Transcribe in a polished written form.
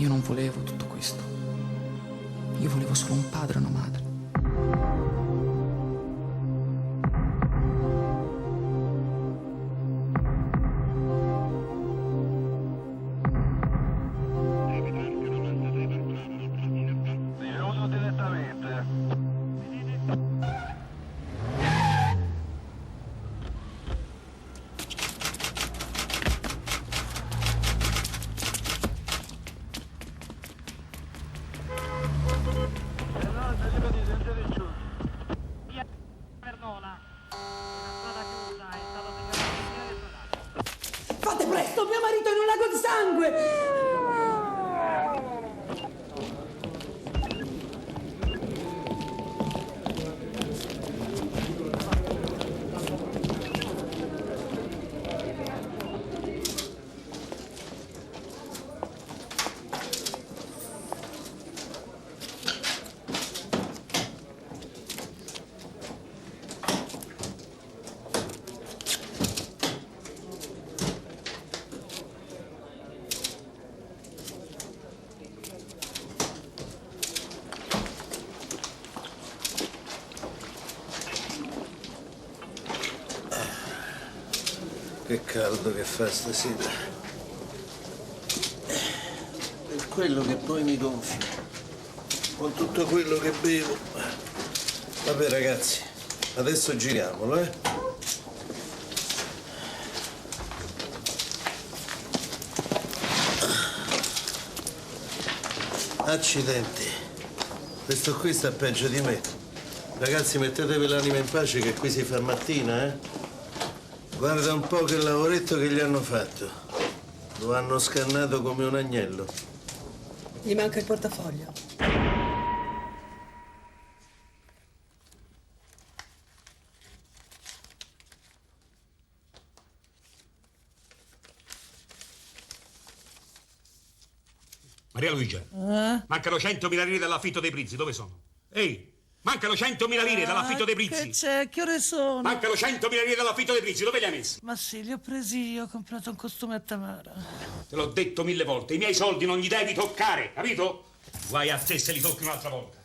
Io non volevo tutto questo. Io volevo solo un padre e una madre. Benvenuto direttamente. Fate presto, mio marito è in un lago di sangue! Che caldo che fa stasera. Per quello che poi mi gonfio. Con tutto quello che bevo. Vabbè ragazzi, adesso giriamolo, eh? Accidenti. Questo qui sta peggio di me. Ragazzi, mettetevi l'anima in pace che qui si fa mattina, eh? Guarda un po' che lavoretto che gli hanno fatto. Lo hanno scannato come un agnello. Gli manca il portafoglio. Maria Luigia, mancano 100.000 lire dall'affitto dei Prizzi, dove sono? Ehi, mancano 100.000 lire dall'affitto dei Prizzi. Che c'è? Che ore sono? Mancano 100.000 lire dall'affitto dei Prizzi, dove li hai messi? Ma sì, li ho presi io, ho comprato un costume a Tamara. Te l'ho detto 1000 volte, i miei soldi non li devi toccare, capito? Guai a te se li tocchi un'altra volta.